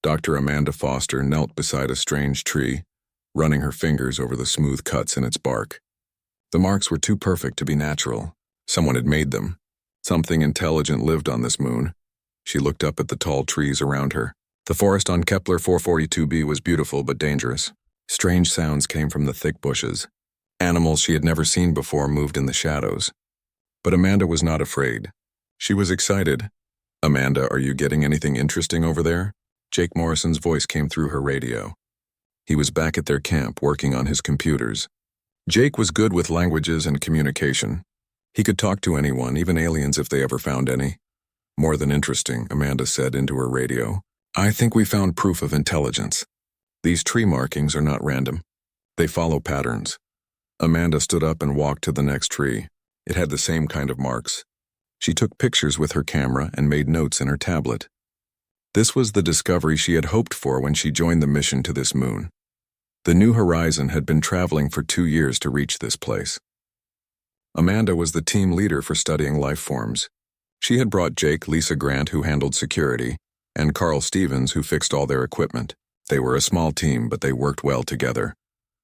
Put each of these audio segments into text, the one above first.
Dr. Amanda Foster knelt beside a strange tree, running her fingers over the smooth cuts in its bark. The marks were too perfect to be natural. Someone had made them. Something intelligent lived on this moon. She looked up at the tall trees around her. The forest on Kepler 442b was beautiful but dangerous. Strange sounds came from the thick bushes. Animals she had never seen before moved in the shadows. But Amanda was not afraid. She was excited. "Amanda, are you getting anything interesting over there?" Jake Morrison's voice came through her radio. He was back at their camp working on his computers. Jake was good with languages and communication. He could talk to anyone, even aliens if they ever found any. "More than interesting," Amanda said into her radio. "I think we found proof of intelligence. These tree markings are not random. They follow patterns." Amanda stood up and walked to the next tree. It had the same kind of marks. She took pictures with her camera and made notes in her tablet. This was the discovery she had hoped for when she joined the mission to this moon. The New Horizon had been traveling for 2 years to reach this place. Amanda was the team leader for studying life forms. She had brought Jake, Lisa Grant, who handled security, and Carl Stevens, who fixed all their equipment. They were a small team, but they worked well together.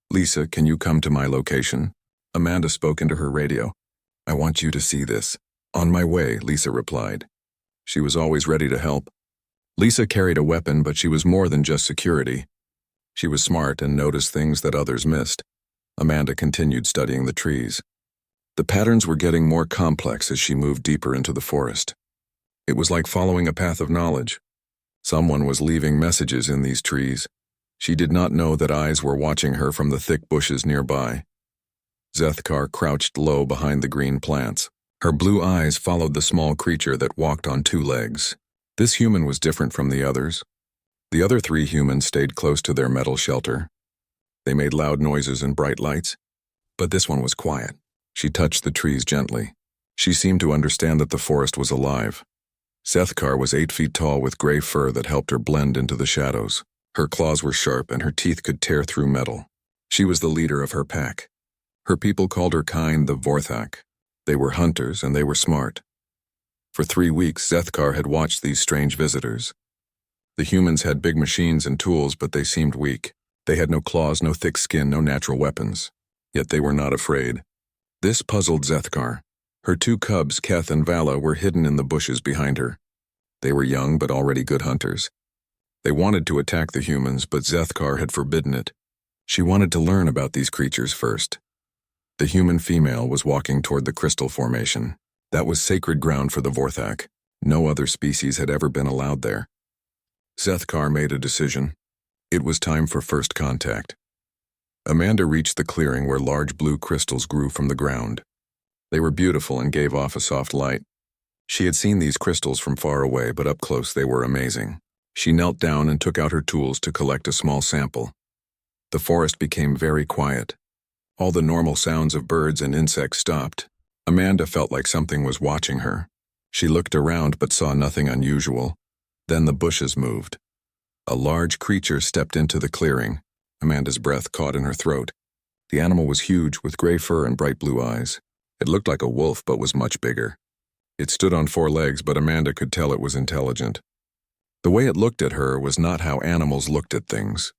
"Lisa, can you come to my location?" Amanda spoke into her radio. "I want you to see this." "On my way," Lisa replied. She was always ready to help. Lisa carried a weapon, but she was more than just security. She was smart and noticed things that others missed. Amanda continued studying the trees. The patterns were getting more complex as she moved deeper into the forest. It was like following a path of knowledge. Someone was leaving messages in these trees. She did not know that eyes were watching her from the thick bushes nearby. Zethkar crouched low behind the green plants. Her blue eyes followed the small creature that walked on 2 legs. This human was different from the others. The other 3 humans stayed close to their metal shelter. They made loud noises and bright lights, but this one was quiet. She touched the trees gently. She seemed to understand that the forest was alive. Zethkar was 8 feet tall with gray fur that helped her blend into the shadows. Her claws were sharp and her teeth could tear through metal. She was the leader of her pack. Her people called her kind the Vorthak. They were hunters and they were smart. For 3 weeks, Zethkar had watched these strange visitors. The humans had big machines and tools, but they seemed weak. They had no claws, no thick skin, no natural weapons. Yet they were not afraid. This puzzled Zethkar. Her 2 cubs, Keth and Vala, were hidden in the bushes behind her. They were young but already good hunters. They wanted to attack the humans, but Zethkar had forbidden it. She wanted to learn about these creatures first. The human female was walking toward the crystal formation. That was sacred ground for the Vorthak. No other species had ever been allowed there. Zethkar made a decision. It was time for first contact. Amanda reached the clearing where large blue crystals grew from the ground. They were beautiful and gave off a soft light. She had seen these crystals from far away, but up close they were amazing. She knelt down and took out her tools to collect a small sample. The forest became very quiet. All the normal sounds of birds and insects stopped. Amanda felt like something was watching her. She looked around but saw nothing unusual. Then the bushes moved. A large creature stepped into the clearing. Amanda's breath caught in her throat. The animal was huge, with gray fur and bright blue eyes. It looked like a wolf but was much bigger. It stood on 4 legs, but Amanda could tell it was intelligent. The way it looked at her was not how animals looked at things.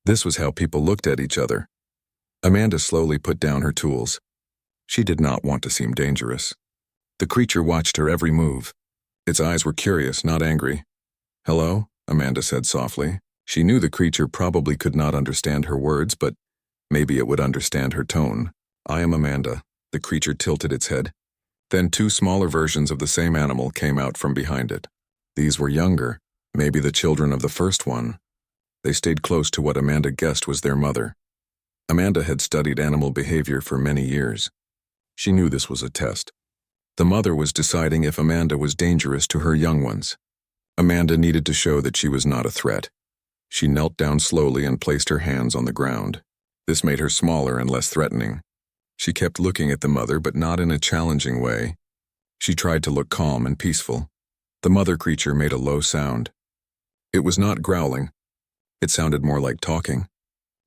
This was how people looked at each other. Amanda slowly put down her tools. She did not want to seem dangerous. The creature watched her every move. Its eyes were curious, not angry. "Hello?" Amanda said softly. She knew the creature probably could not understand her words, but maybe it would understand her tone. "I am Amanda." The creature tilted its head. Then 2 smaller versions of the same animal came out from behind it. These were younger, maybe the children of the first one. They stayed close to what Amanda guessed was their mother. Amanda had studied animal behavior for many years. She knew this was a test. The mother was deciding if Amanda was dangerous to her young ones. Amanda needed to show that she was not a threat. She knelt down slowly and placed her hands on the ground. This made her smaller and less threatening. She kept looking at the mother, but not in a challenging way. She tried to look calm and peaceful. The mother creature made a low sound. It was not growling. It sounded more like talking.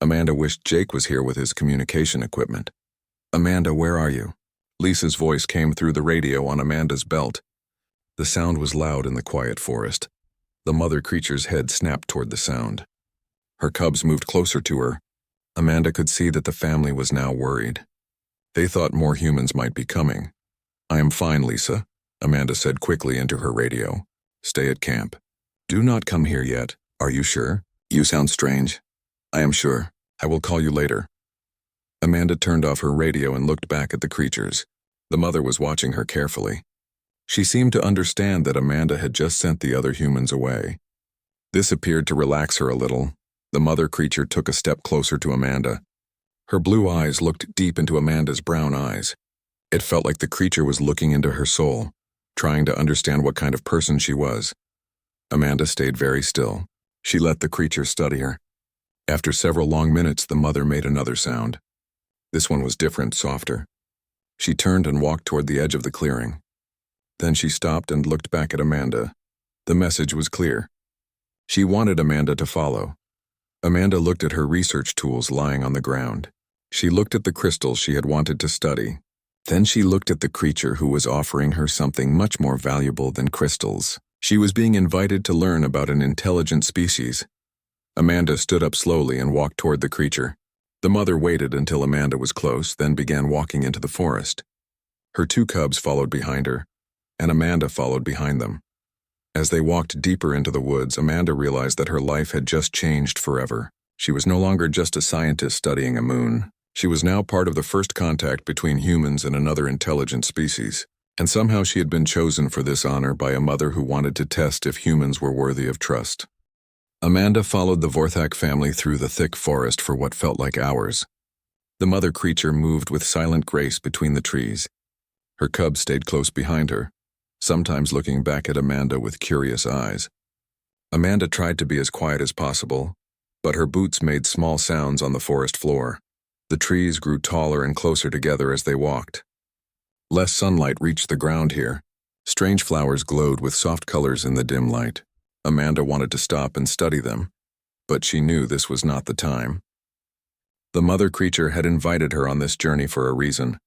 Amanda wished Jake was here with his communication equipment. "Amanda, where are you?" Lisa's voice came through the radio on Amanda's belt. The sound was loud in the quiet forest. The mother creature's head snapped toward the sound. Her cubs moved closer to her. Amanda could see that the family was now worried. They thought more humans might be coming. "I am fine, Lisa," Amanda said quickly into her radio. "Stay at camp. Do not come here yet. Are you sure? You sound strange." "I am sure. I will call you later." Amanda turned off her radio and looked back at the creatures. The mother was watching her carefully. She seemed to understand that Amanda had just sent the other humans away. This appeared to relax her a little. The mother creature took a step closer to Amanda. Her blue eyes looked deep into Amanda's brown eyes. It felt like the creature was looking into her soul, trying to understand what kind of person she was. Amanda stayed very still. She let the creature study her. After several long minutes, the mother made another sound. This one was different, softer. She turned and walked toward the edge of the clearing. Then she stopped and looked back at Amanda. The message was clear. She wanted Amanda to follow. Amanda looked at her research tools lying on the ground. She looked at the crystals she had wanted to study. Then she looked at the creature who was offering her something much more valuable than crystals. She was being invited to learn about an intelligent species. Amanda stood up slowly and walked toward the creature. The mother waited until Amanda was close, then began walking into the forest. Her two cubs followed behind her, and Amanda followed behind them. As they walked deeper into the woods, Amanda realized that her life had just changed forever. She was no longer just a scientist studying a moon. She was now part of the first contact between humans and another intelligent species. And somehow she had been chosen for this honor by a mother who wanted to test if humans were worthy of trust. Amanda followed the Vorthak family through the thick forest for what felt like hours. The mother creature moved with silent grace between the trees. Her cubs stayed close behind her, sometimes looking back at Amanda with curious eyes. Amanda tried to be as quiet as possible, but her boots made small sounds on the forest floor. The trees grew taller and closer together as they walked. Less sunlight reached the ground here. Strange flowers glowed with soft colors in the dim light. Amanda wanted to stop and study them, but she knew this was not the time. The mother creature had invited her on this journey for a reason.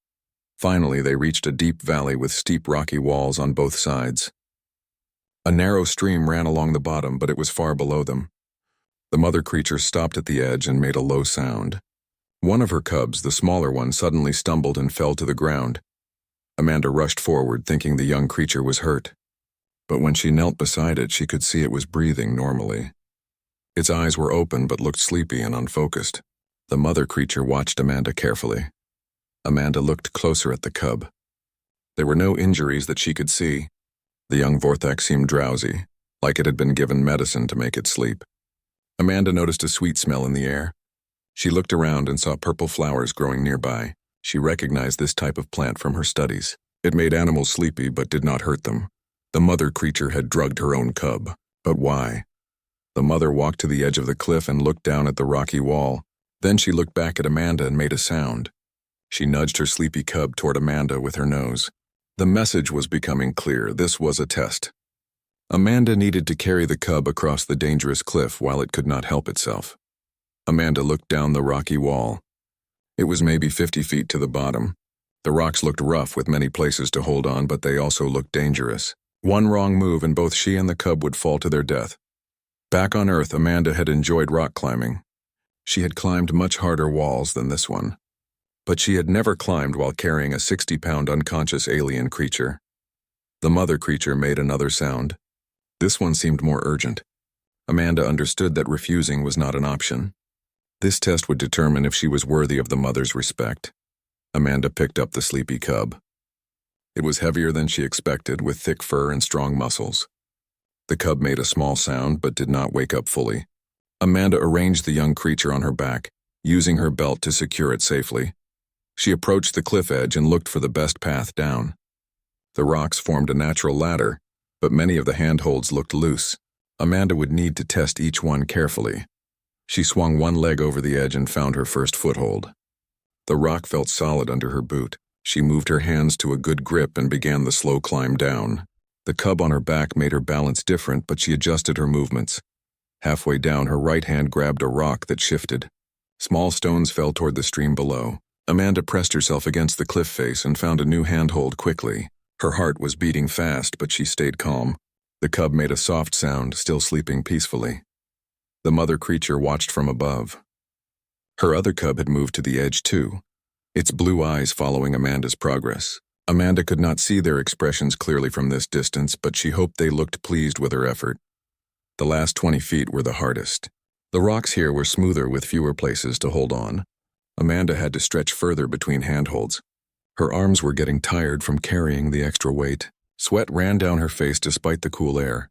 Finally, they reached a deep valley with steep rocky walls on both sides. A narrow stream ran along the bottom, but it was far below them. The mother creature stopped at the edge and made a low sound. One of her cubs, the smaller one, suddenly stumbled and fell to the ground. Amanda rushed forward, thinking the young creature was hurt. But when she knelt beside it, she could see it was breathing normally. Its eyes were open but looked sleepy and unfocused. The mother creature watched Amanda carefully. Amanda looked closer at the cub. There were no injuries that she could see. The young Vorthak seemed drowsy, like it had been given medicine to make it sleep. Amanda noticed a sweet smell in the air. She looked around and saw purple flowers growing nearby. She recognized this type of plant from her studies. It made animals sleepy but did not hurt them. The mother creature had drugged her own cub. But why? The mother walked to the edge of the cliff and looked down at the rocky wall. Then she looked back at Amanda and made a sound. She nudged her sleepy cub toward Amanda with her nose. The message was becoming clear. This was a test. Amanda needed to carry the cub across the dangerous cliff while it could not help itself. Amanda looked down the rocky wall. It was maybe 50 feet to the bottom. The rocks looked rough with many places to hold on, but they also looked dangerous. One wrong move and both she and the cub would fall to their death. Back on Earth, Amanda had enjoyed rock climbing. She had climbed much harder walls than this one. But she had never climbed while carrying a 60-pound unconscious alien creature. The mother creature made another sound. This one seemed more urgent. Amanda understood that refusing was not an option. This test would determine if she was worthy of the mother's respect. Amanda picked up the sleepy cub. It was heavier than she expected, with thick fur and strong muscles. The cub made a small sound but did not wake up fully. Amanda arranged the young creature on her back, using her belt to secure it safely. She approached the cliff edge and looked for the best path down. The rocks formed a natural ladder, but many of the handholds looked loose. Amanda would need to test each one carefully. She swung one leg over the edge and found her first foothold. The rock felt solid under her boot. She moved her hands to a good grip and began the slow climb down. The cub on her back made her balance different, but she adjusted her movements. Halfway down, her right hand grabbed a rock that shifted. Small stones fell toward the stream below. Amanda pressed herself against the cliff face and found a new handhold quickly. Her heart was beating fast, but she stayed calm. The cub made a soft sound, still sleeping peacefully. The mother creature watched from above. Her other cub had moved to the edge too, its blue eyes following Amanda's progress. Amanda could not see their expressions clearly from this distance, but she hoped they looked pleased with her effort. The last 20 feet were the hardest. The rocks here were smoother with fewer places to hold on. Amanda had to stretch further between handholds. Her arms were getting tired from carrying the extra weight. Sweat ran down her face despite the cool air.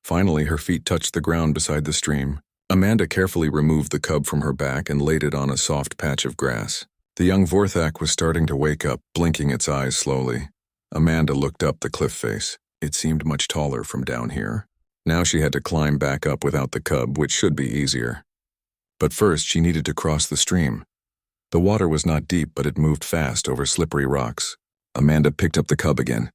Finally, her feet touched the ground beside the stream. Amanda carefully removed the cub from her back and laid it on a soft patch of grass. The young Vorthak was starting to wake up, blinking its eyes slowly. Amanda looked up the cliff face. It seemed much taller from down here. Now she had to climb back up without the cub, which should be easier. But first, she needed to cross the stream. The water was not deep, but it moved fast over slippery rocks. Amanda picked up the cub again.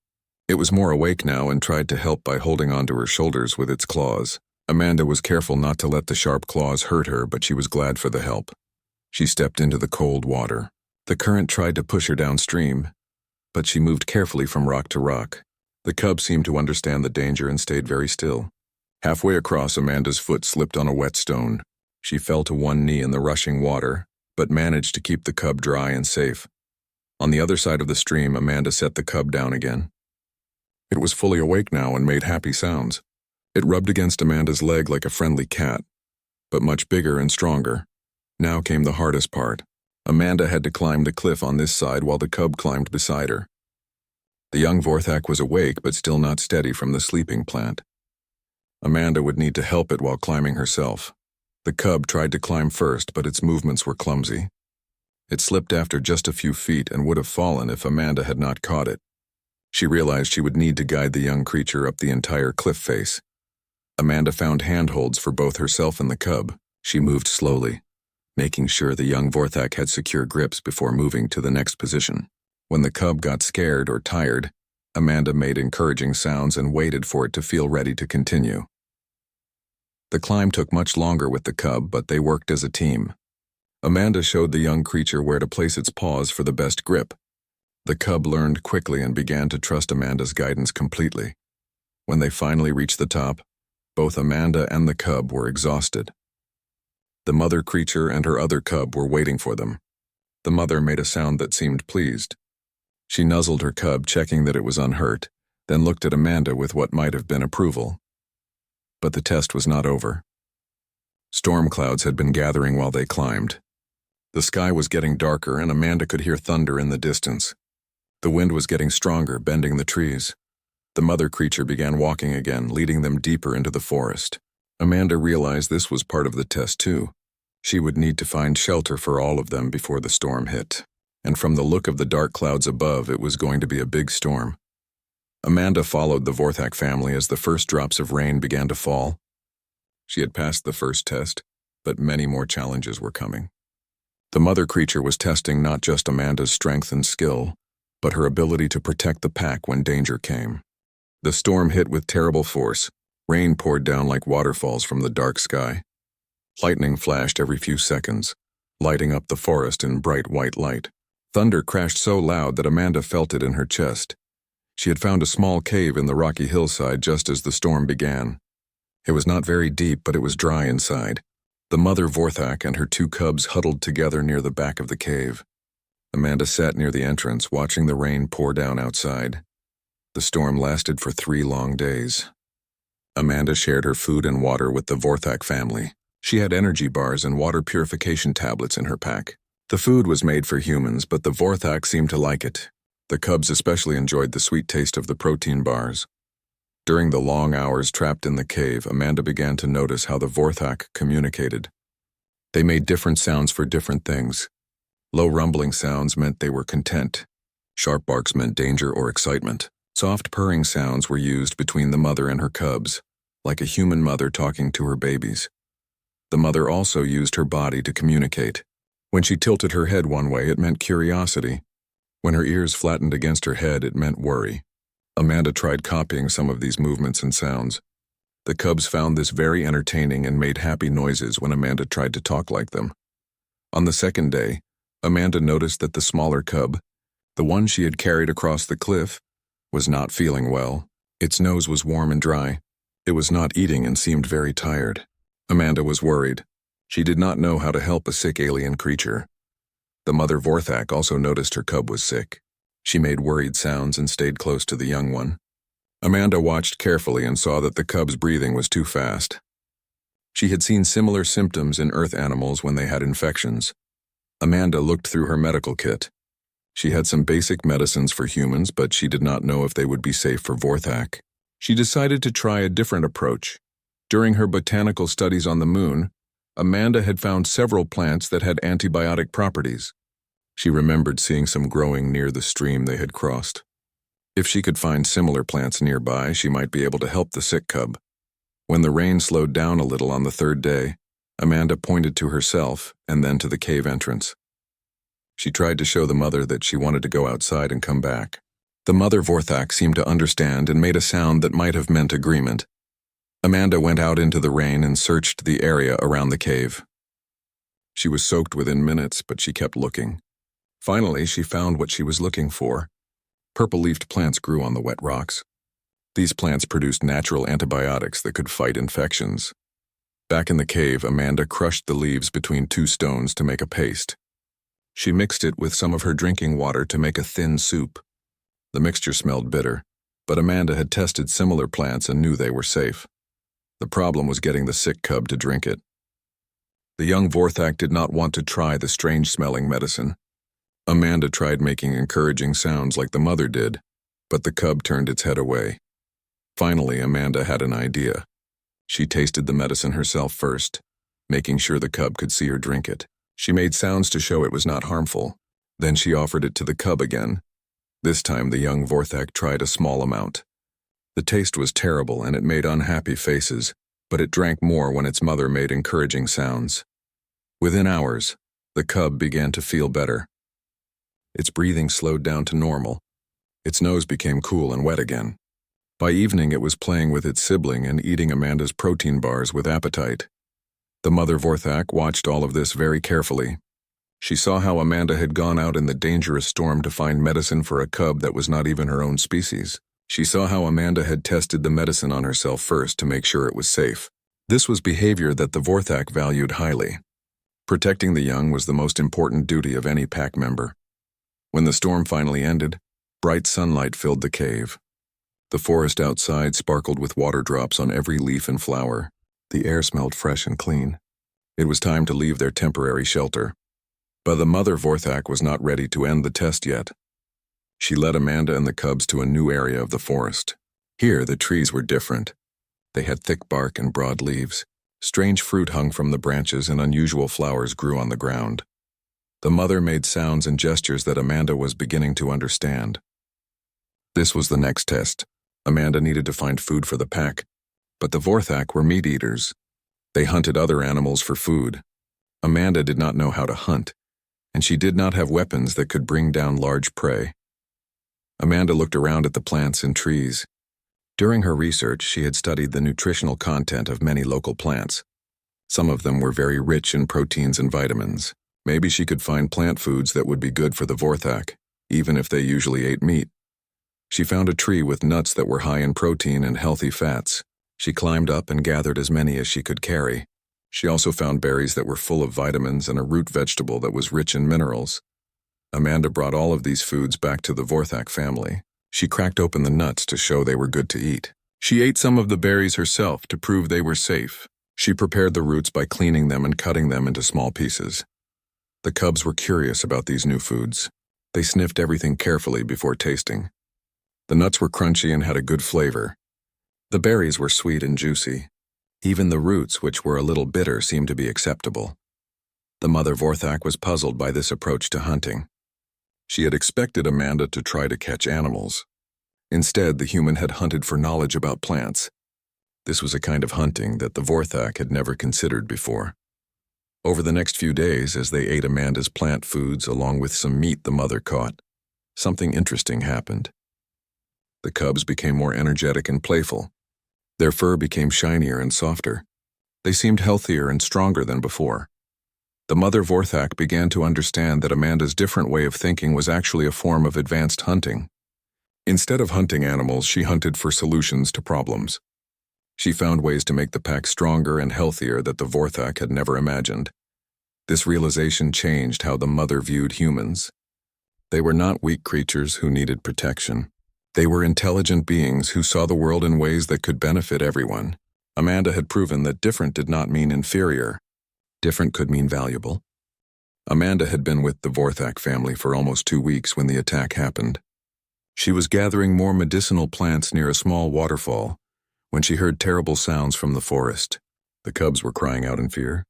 It was more awake now and tried to help by holding onto her shoulders with its claws. Amanda was careful not to let the sharp claws hurt her, but she was glad for the help. She stepped into the cold water. The current tried to push her downstream, but she moved carefully from rock to rock. The cub seemed to understand the danger and stayed very still. Halfway across, Amanda's foot slipped on a wet stone. She fell to one knee in the rushing water, but managed to keep the cub dry and safe. On the other side of the stream, Amanda set the cub down again. It was fully awake now and made happy sounds. It rubbed against Amanda's leg like a friendly cat, but much bigger and stronger. Now came the hardest part. Amanda had to climb the cliff on this side while the cub climbed beside her. The young Vorthak was awake but still not steady from the sleeping plant. Amanda would need to help it while climbing herself. The cub tried to climb first, but its movements were clumsy. It slipped after just a few feet and would have fallen if Amanda had not caught it. She realized she would need to guide the young creature up the entire cliff face. Amanda found handholds for both herself and the cub. She moved slowly, making sure the young Vorthak had secure grips before moving to the next position. When the cub got scared or tired, Amanda made encouraging sounds and waited for it to feel ready to continue. The climb took much longer with the cub, but they worked as a team. Amanda showed the young creature where to place its paws for the best grip. The cub learned quickly and began to trust Amanda's guidance completely. When they finally reached the top, both Amanda and the cub were exhausted. The mother creature and her other cub were waiting for them. The mother made a sound that seemed pleased. She nuzzled her cub, checking that it was unhurt, then looked at Amanda with what might have been approval. But the test was not over. Storm clouds had been gathering while they climbed. The sky was getting darker and Amanda could hear thunder in the distance. The wind was getting stronger, bending the trees. The mother creature began walking again, leading them deeper into the forest. Amanda realized this was part of the test too. She would need to find shelter for all of them before the storm hit. And from the look of the dark clouds above, it was going to be a big storm. Amanda followed the Vorthak family as the first drops of rain began to fall. She had passed the first test, but many more challenges were coming. The mother creature was testing not just Amanda's strength and skill, but her ability to protect the pack when danger came. The storm hit with terrible force. Rain poured down like waterfalls from the dark sky. Lightning flashed every few seconds, lighting up the forest in bright white light. Thunder crashed so loud that Amanda felt it in her chest. She had found a small cave in the rocky hillside just as the storm began. It was not very deep, but it was dry inside. The mother Vorthak and her two cubs huddled together near the back of the cave. Amanda sat near the entrance, watching the rain pour down outside. The storm lasted for 3 long days. Amanda shared her food and water with the Vorthak family. She had energy bars and water purification tablets in her pack. The food was made for humans, but the Vorthak seemed to like it. The cubs especially enjoyed the sweet taste of the protein bars. During the long hours trapped in the cave, Amanda began to notice how the Vorthak communicated. They made different sounds for different things. Low rumbling sounds meant they were content. Sharp barks meant danger or excitement. Soft purring sounds were used between the mother and her cubs, like a human mother talking to her babies. The mother also used her body to communicate. When she tilted her head one way, it meant curiosity. When her ears flattened against her head, it meant worry. Amanda tried copying some of these movements and sounds. The cubs found this very entertaining and made happy noises when Amanda tried to talk like them. On the second day, Amanda noticed that the smaller cub, the one she had carried across the cliff, was not feeling well. Its nose was warm and dry. It was not eating and seemed very tired. Amanda was worried. She did not know how to help a sick alien creature. The mother Vorthak also noticed her cub was sick. She made worried sounds and stayed close to the young one. Amanda watched carefully and saw that the cub's breathing was too fast. She had seen similar symptoms in Earth animals when they had infections. Amanda looked through her medical kit. She had some basic medicines for humans, but she did not know if they would be safe for Vorthak. She decided to try a different approach. During her botanical studies on the moon, Amanda had found several plants that had antibiotic properties. She remembered seeing some growing near the stream they had crossed. If she could find similar plants nearby, she might be able to help the sick cub. When the rain slowed down a little on the third day, Amanda pointed to herself and then to the cave entrance. She tried to show the mother that she wanted to go outside and come back. The mother Vorthak seemed to understand and made a sound that might have meant agreement. Amanda went out into the rain and searched the area around the cave. She was soaked within minutes, but she kept looking. Finally, she found what she was looking for. Purple-leafed plants grew on the wet rocks. These plants produced natural antibiotics that could fight infections. Back in the cave, Amanda crushed the leaves between two stones to make a paste. She mixed it with some of her drinking water to make a thin soup. The mixture smelled bitter, but Amanda had tested similar plants and knew they were safe. The problem was getting the sick cub to drink it. The young Vorthak did not want to try the strange-smelling medicine. Amanda tried making encouraging sounds like the mother did, but the cub turned its head away. Finally, Amanda had an idea. She tasted the medicine herself first, making sure the cub could see her drink it. She made sounds to show it was not harmful. Then she offered it to the cub again. This time the young Vorthak tried a small amount. The taste was terrible and it made unhappy faces, but it drank more when its mother made encouraging sounds. Within hours, the cub began to feel better. Its breathing slowed down to normal. Its nose became cool and wet again. By evening it was playing with its sibling and eating Amanda's protein bars with appetite. The mother Vorthak watched all of this very carefully. She saw how Amanda had gone out in the dangerous storm to find medicine for a cub that was not even her own species. She saw how Amanda had tested the medicine on herself first to make sure it was safe. This was behavior that the Vorthak valued highly. Protecting the young was the most important duty of any pack member. When the storm finally ended, bright sunlight filled the cave. The forest outside sparkled with water drops on every leaf and flower. The air smelled fresh and clean. It was time to leave their temporary shelter. But the mother Vorthak was not ready to end the test yet. She led Amanda and the cubs to a new area of the forest. Here, the trees were different. They had thick bark and broad leaves. Strange fruit hung from the branches and unusual flowers grew on the ground. The mother made sounds and gestures that Amanda was beginning to understand. This was the next test. Amanda needed to find food for the pack, but the Vorthak were meat eaters. They hunted other animals for food. Amanda did not know how to hunt, and she did not have weapons that could bring down large prey. Amanda looked around at the plants and trees. During her research, she had studied the nutritional content of many local plants. Some of them were very rich in proteins and vitamins. Maybe she could find plant foods that would be good for the Vorthak, even if they usually ate meat. She found a tree with nuts that were high in protein and healthy fats. She climbed up and gathered as many as she could carry. She also found berries that were full of vitamins and a root vegetable that was rich in minerals. Amanda brought all of these foods back to the Vorthak family. She cracked open the nuts to show they were good to eat. She ate some of the berries herself to prove they were safe. She prepared the roots by cleaning them and cutting them into small pieces. The cubs were curious about these new foods. They sniffed everything carefully before tasting. The nuts were crunchy and had a good flavor. The berries were sweet and juicy. Even the roots, which were a little bitter, seemed to be acceptable. The mother Vorthak was puzzled by this approach to hunting. She had expected Amanda to try to catch animals. Instead, the human had hunted for knowledge about plants. This was a kind of hunting that the Vorthak had never considered before. Over the next few days, as they ate Amanda's plant foods along with some meat the mother caught, something interesting happened. The cubs became more energetic and playful. Their fur became shinier and softer. They seemed healthier and stronger than before. The mother Vorthak began to understand that Amanda's different way of thinking was actually a form of advanced hunting. Instead of hunting animals, she hunted for solutions to problems. She found ways to make the pack stronger and healthier that the Vorthak had never imagined. This realization changed how the mother viewed humans. They were not weak creatures who needed protection. They were intelligent beings who saw the world in ways that could benefit everyone. Amanda had proven that different did not mean inferior. Different could mean valuable. Amanda had been with the Vorthak family for almost 2 weeks when the attack happened. She was gathering more medicinal plants near a small waterfall when she heard terrible sounds from the forest. The cubs were crying out in fear.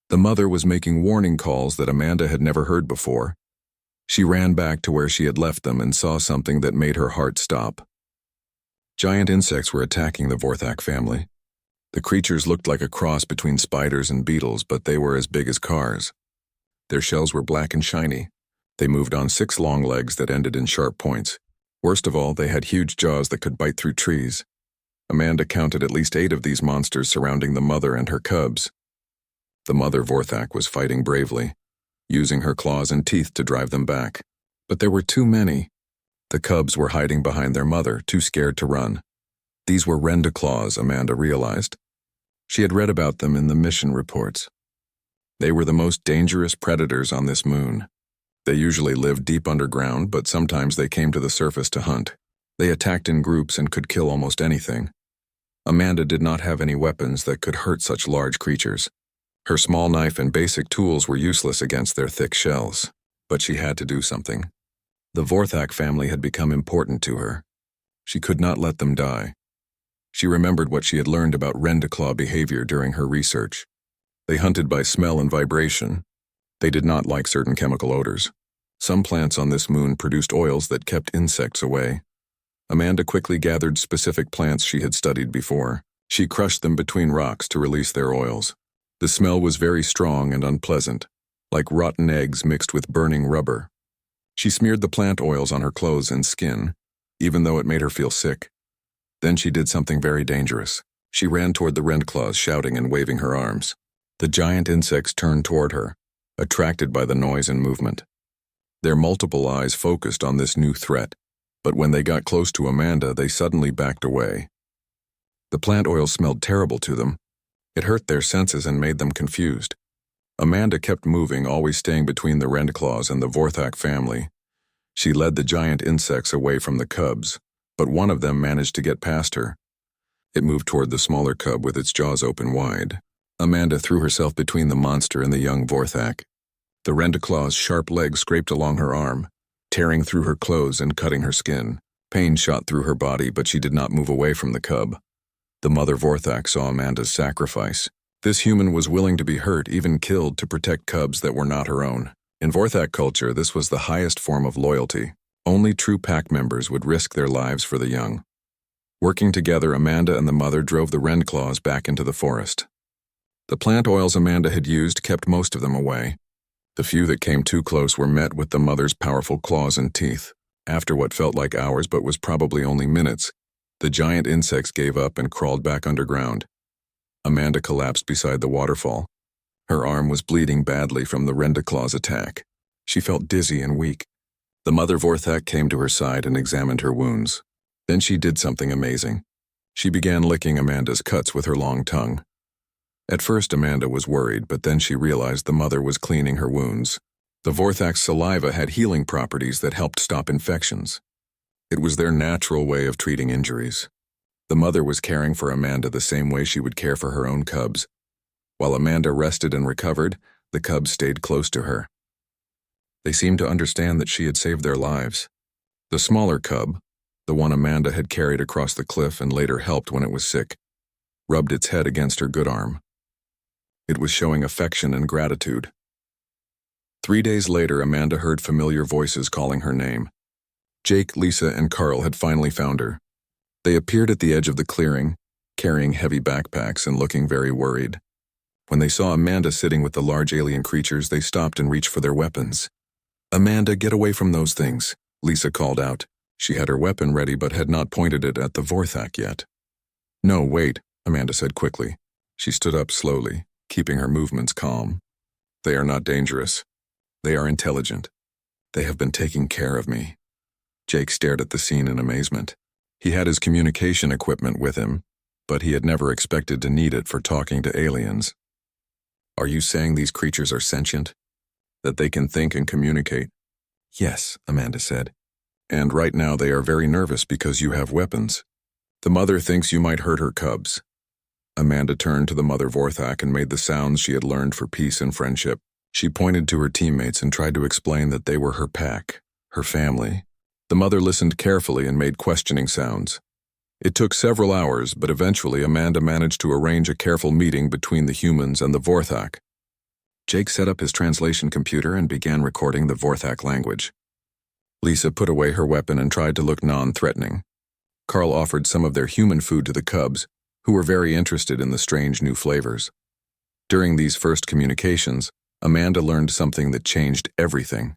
The mother was making warning calls that Amanda had never heard before. She ran back to where she had left them and saw something that made her heart stop. Giant insects were attacking the Vorthak family. The creatures looked like a cross between spiders and beetles, but they were as big as cars. Their shells were black and shiny. They moved on 6 long legs that ended in sharp points. Worst of all, they had huge jaws that could bite through trees. Amanda counted at least 8 of these monsters surrounding the mother and her cubs. The mother Vorthak was fighting bravely, using her claws and teeth to drive them back. But there were too many. The cubs were hiding behind their mother, too scared to run. These were Rendaclaws, Amanda realized. She had read about them in the mission reports. They were the most dangerous predators on this moon. They usually lived deep underground, but sometimes they came to the surface to hunt. They attacked in groups and could kill almost anything. Amanda did not have any weapons that could hurt such large creatures. Her small knife and basic tools were useless against their thick shells. But she had to do something. The Vorthak family had become important to her. She could not let them die. She remembered what she had learned about Rendaclaw behavior during her research. They hunted by smell and vibration. They did not like certain chemical odors. Some plants on this moon produced oils that kept insects away. Amanda quickly gathered specific plants she had studied before. She crushed them between rocks to release their oils. The smell was very strong and unpleasant, like rotten eggs mixed with burning rubber. She smeared the plant oils on her clothes and skin, even though it made her feel sick. Then she did something very dangerous. She ran toward the Rendaclaws, shouting and waving her arms. The giant insects turned toward her, attracted by the noise and movement. Their multiple eyes focused on this new threat, but when they got close to Amanda, they suddenly backed away. The plant oil smelled terrible to them. It hurt their senses and made them confused. Amanda kept moving, always staying between the Rendaclaws and the Vorthak family. She led the giant insects away from the cubs, but one of them managed to get past her. It moved toward the smaller cub with its jaws open wide. Amanda threw herself between the monster and the young Vorthak. The Rendaclaw's sharp legs scraped along her arm, tearing through her clothes and cutting her skin. Pain shot through her body, but she did not move away from the cub. The mother Vorthak saw Amanda's sacrifice. This human was willing to be hurt, even killed, to protect cubs that were not her own. In Vorthak culture, this was the highest form of loyalty. Only true pack members would risk their lives for the young. Working together, Amanda and the mother drove the Rendaclaws back into the forest. The plant oils Amanda had used kept most of them away. The few that came too close were met with the mother's powerful claws and teeth. After what felt like hours but was probably only minutes, the giant insects gave up and crawled back underground. Amanda collapsed beside the waterfall. Her arm was bleeding badly from the Rendaclaw's attack. She felt dizzy and weak. The mother Vorthak came to her side and examined her wounds. Then she did something amazing. She began licking Amanda's cuts with her long tongue. At first, Amanda was worried, but then she realized the mother was cleaning her wounds. The Vorthak's saliva had healing properties that helped stop infections. It was their natural way of treating injuries. The mother was caring for Amanda the same way she would care for her own cubs. While Amanda rested and recovered, the cubs stayed close to her. They seemed to understand that she had saved their lives. The smaller cub, the one Amanda had carried across the cliff and later helped when it was sick, rubbed its head against her good arm. It was showing affection and gratitude. 3 days later, Amanda heard familiar voices calling her name. Jake, Lisa, and Carl had finally found her. They appeared at the edge of the clearing, carrying heavy backpacks and looking very worried. When they saw Amanda sitting with the large alien creatures, they stopped and reached for their weapons. "Amanda, get away from those things," Lisa called out. She had her weapon ready but had not pointed it at the Vorthak yet. "No, wait," Amanda said quickly. She stood up slowly, keeping her movements calm. "They are not dangerous. They are intelligent. They have been taking care of me." Jake stared at the scene in amazement. He had his communication equipment with him, but he had never expected to need it for talking to aliens. Are you saying these creatures are sentient? That they can think and communicate? Yes, Amanda said. And right now they are very nervous because you have weapons. The mother thinks you might hurt her cubs. Amanda turned to the mother Vorthak and made the sounds she had learned for peace and friendship. She pointed to her teammates and tried to explain that they were her pack, her family. The mother listened carefully and made questioning sounds. It took several hours, but eventually Amanda managed to arrange a careful meeting between the humans and the Vorthak. Jake set up his translation computer and began recording the Vorthak language. Lisa put away her weapon and tried to look non-threatening. Carl offered some of their human food to the cubs, who were very interested in the strange new flavors. During these first communications, Amanda learned something that changed everything.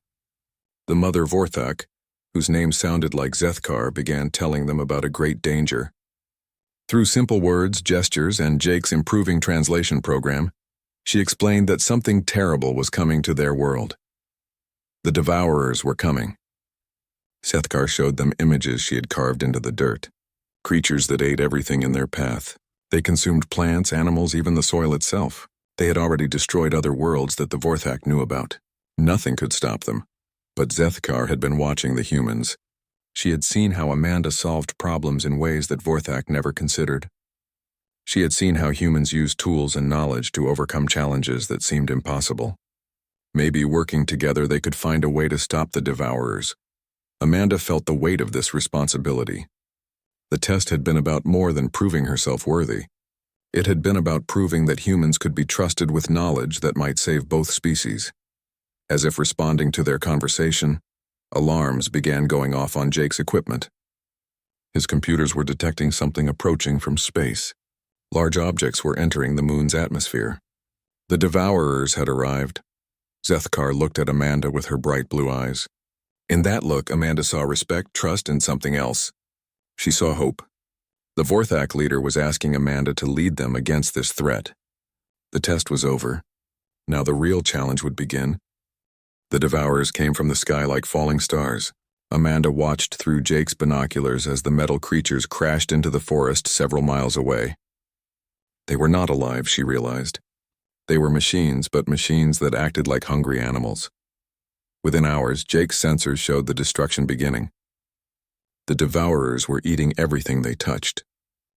The mother Vorthak, whose name sounded like Zethkar, began telling them about a great danger. Through simple words, gestures, and Jake's improving translation program, she explained that something terrible was coming to their world. The Devourers were coming. Zethkar showed them images she had carved into the dirt. Creatures that ate everything in their path. They consumed plants, animals, even the soil itself. They had already destroyed other worlds that the Vorthak knew about. Nothing could stop them. But Zethkar had been watching the humans. She had seen how Amanda solved problems in ways that Vorthak never considered. She had seen how humans used tools and knowledge to overcome challenges that seemed impossible. Maybe working together they could find a way to stop the Devourers. Amanda felt the weight of this responsibility. The test had been about more than proving herself worthy. It had been about proving that humans could be trusted with knowledge that might save both species. As if responding to their conversation, alarms began going off on Jake's equipment. His computers were detecting something approaching from space. Large objects were entering the moon's atmosphere. The Devourers had arrived. Zethkar looked at Amanda with her bright blue eyes. In that look, Amanda saw respect, trust, and something else. She saw hope. The Vorthak leader was asking Amanda to lead them against this threat. The test was over. Now the real challenge would begin. The Devourers came from the sky like falling stars. Amanda watched through Jake's binoculars as the metal creatures crashed into the forest several miles away. They were not alive, she realized. They were machines, but machines that acted like hungry animals. Within hours, Jake's sensors showed the destruction beginning. The Devourers were eating everything they touched.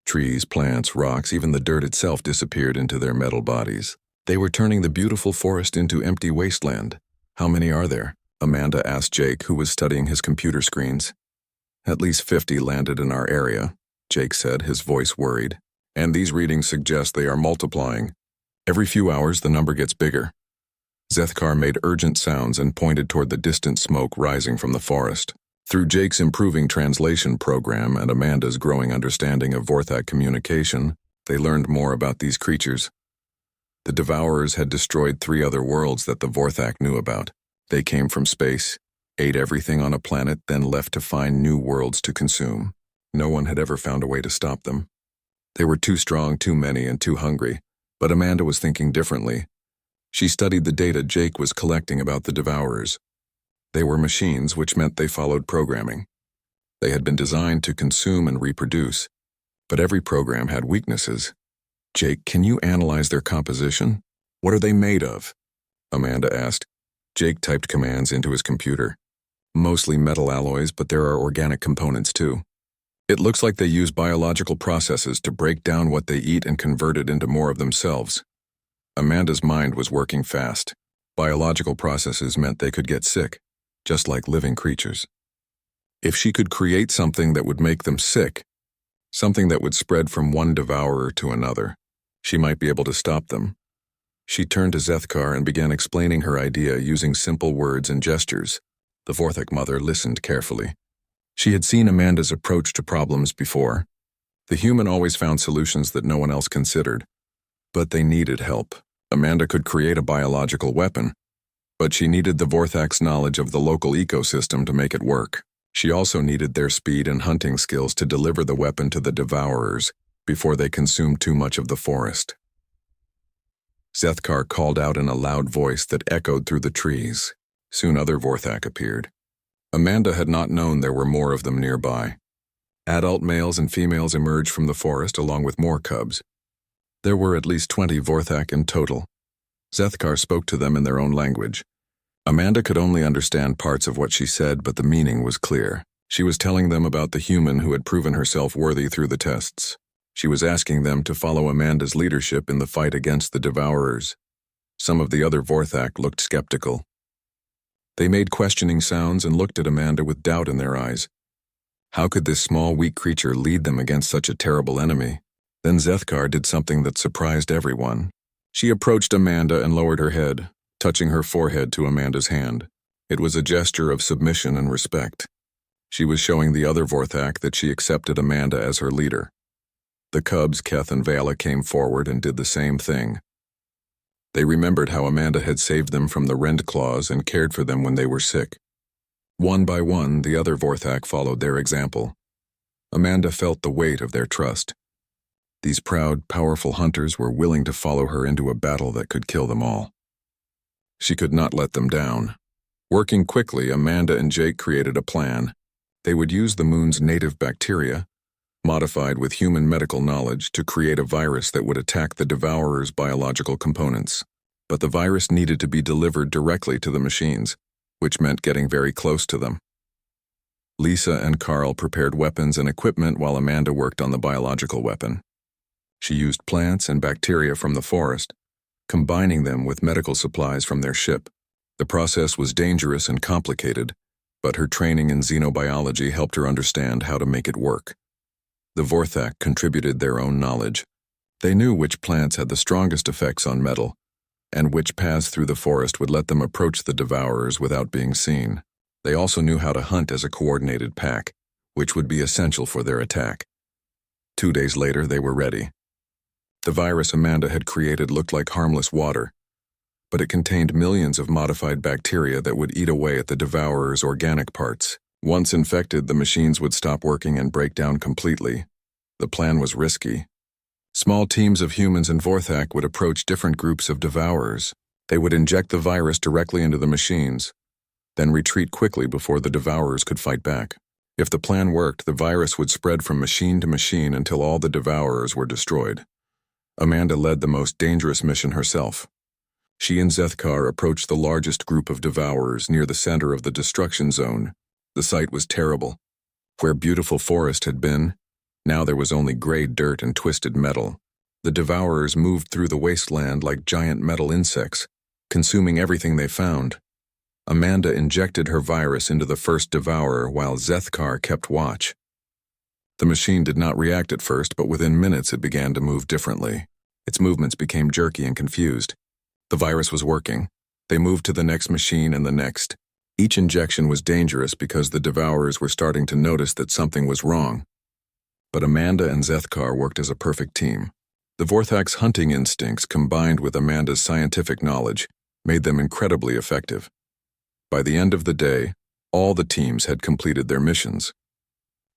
Trees, plants, rocks, even the dirt itself disappeared into their metal bodies. They were turning the beautiful forest into empty wasteland. How many are there? Amanda asked Jake, who was studying his computer screens. At least 50 landed in our area, Jake said, his voice worried. And these readings suggest they are multiplying. Every few hours, the number gets bigger. Zethkar made urgent sounds and pointed toward the distant smoke rising from the forest. Through Jake's improving translation program and Amanda's growing understanding of Vorthak communication, they learned more about these creatures. The Devourers had destroyed 3 other worlds that the Vorthak knew about. They came from space, ate everything on a planet, then left to find new worlds to consume. No one had ever found a way to stop them. They were too strong, too many, and too hungry, but Amanda was thinking differently. She studied the data Jake was collecting about the Devourers. They were machines, which meant they followed programming. They had been designed to consume and reproduce, but every program had weaknesses. Jake, can you analyze their composition? What are they made of? Amanda asked. Jake typed commands into his computer. Mostly metal alloys, but there are organic components too. It looks like they use biological processes to break down what they eat and convert it into more of themselves. Amanda's mind was working fast. Biological processes meant they could get sick, just like living creatures. If she could create something that would make them sick, something that would spread from one devourer to another, she might be able to stop them. She turned to Zethkar and began explaining her idea using simple words and gestures. The Vorthak mother listened carefully. She had seen Amanda's approach to problems before. The human always found solutions that no one else considered. But they needed help. Amanda could create a biological weapon, but she needed the Vorthak's knowledge of the local ecosystem to make it work. She also needed their speed and hunting skills to deliver the weapon to the Devourers before they consumed too much of the forest. Zethkar called out in a loud voice that echoed through the trees. Soon other Vorthak appeared. Amanda had not known there were more of them nearby. Adult males and females emerged from the forest along with more cubs. There were at least 20 Vorthak in total. Zethkar spoke to them in their own language. Amanda could only understand parts of what she said, but the meaning was clear. She was telling them about the human who had proven herself worthy through the tests. She was asking them to follow Amanda's leadership in the fight against the Devourers. Some of the other Vorthak looked skeptical. They made questioning sounds and looked at Amanda with doubt in their eyes. How could this small, weak creature lead them against such a terrible enemy? Then Zethkar did something that surprised everyone. She approached Amanda and lowered her head, touching her forehead to Amanda's hand. It was a gesture of submission and respect. She was showing the other Vorthak that she accepted Amanda as her leader. The cubs, Keth and Vala, came forward and did the same thing. They remembered how Amanda had saved them from the rend claws and cared for them when they were sick. One by one, the other Vorthak followed their example. Amanda felt the weight of their trust. These proud, powerful hunters were willing to follow her into a battle that could kill them all. She could not let them down. Working quickly, Amanda and Jake created a plan. They would use the moon's native bacteria, modified with human medical knowledge, to create a virus that would attack the Devourer's biological components. But the virus needed to be delivered directly to the machines, which meant getting very close to them. Lisa and Carl prepared weapons and equipment while Amanda worked on the biological weapon. She used plants and bacteria from the forest, combining them with medical supplies from their ship. The process was dangerous and complicated, but her training in xenobiology helped her understand how to make it work. The Vorthak contributed their own knowledge. They knew which plants had the strongest effects on metal, and which paths through the forest would let them approach the Devourers without being seen. They also knew how to hunt as a coordinated pack, which would be essential for their attack. 2 days later, they were ready. The virus Amanda had created looked like harmless water, but it contained millions of modified bacteria that would eat away at the Devourer's organic parts. Once infected, the machines would stop working and break down completely. The plan was risky. Small teams of humans and Vorthak would approach different groups of Devourers. They would inject the virus directly into the machines, then retreat quickly before the Devourers could fight back. If the plan worked, the virus would spread from machine to machine until all the Devourers were destroyed. Amanda led the most dangerous mission herself. She and Zethkar approached the largest group of Devourers near the center of the destruction zone. The sight was terrible. Where beautiful forest had been, now there was only gray dirt and twisted metal. The Devourers moved through the wasteland like giant metal insects, consuming everything they found. Amanda injected her virus into the first Devourer while Zethkar kept watch. The machine did not react at first, but within minutes it began to move differently. Its movements became jerky and confused. The virus was working. They moved to the next machine and the next. Each injection was dangerous because the Devourers were starting to notice that something was wrong. But Amanda and Zethkar worked as a perfect team. The Vorthak's hunting instincts combined with Amanda's scientific knowledge made them incredibly effective. By the end of the day, all the teams had completed their missions.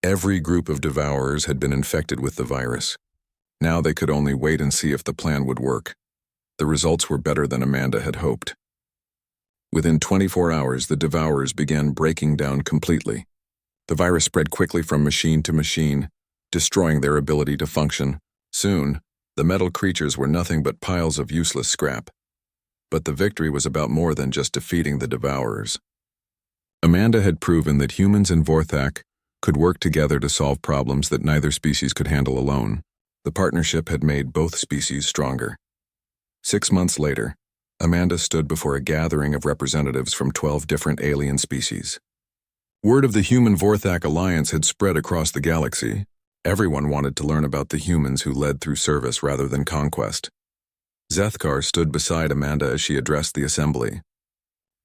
Every group of Devourers had been infected with the virus. Now they could only wait and see if the plan would work. The results were better than Amanda had hoped. Within 24 hours, the Devourers began breaking down completely. The virus spread quickly from machine to machine, destroying their ability to function. Soon, the metal creatures were nothing but piles of useless scrap. But the victory was about more than just defeating the Devourers. Amanda had proven that humans and Vorthak could work together to solve problems that neither species could handle alone. The partnership had made both species stronger. 6 months later, Amanda stood before a gathering of representatives from 12 different alien species. Word of the Human-Vorthak alliance had spread across the galaxy. Everyone wanted to learn about the humans who led through service rather than conquest. Zethkar stood beside Amanda as she addressed the assembly.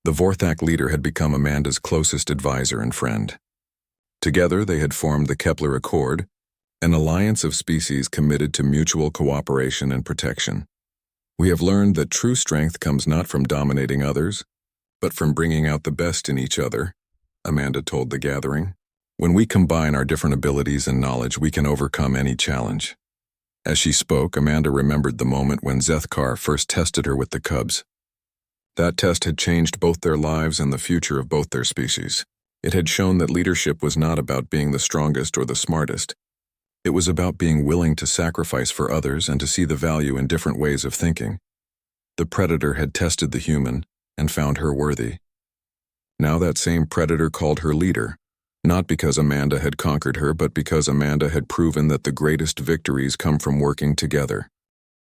The Vorthak leader had become Amanda's closest advisor and friend. Together, they had formed the Kepler Accord, an alliance of species committed to mutual cooperation and protection. We have learned that true strength comes not from dominating others, but from bringing out the best in each other, Amanda told the gathering. When we combine our different abilities and knowledge, we can overcome any challenge. As she spoke, Amanda remembered the moment when Zethkar first tested her with the cubs. That test had changed both their lives and the future of both their species. It had shown that leadership was not about being the strongest or the smartest. It was about being willing to sacrifice for others and to see the value in different ways of thinking. The predator had tested the human and found her worthy. Now that same predator called her leader, not because Amanda had conquered her, but because Amanda had proven that the greatest victories come from working together.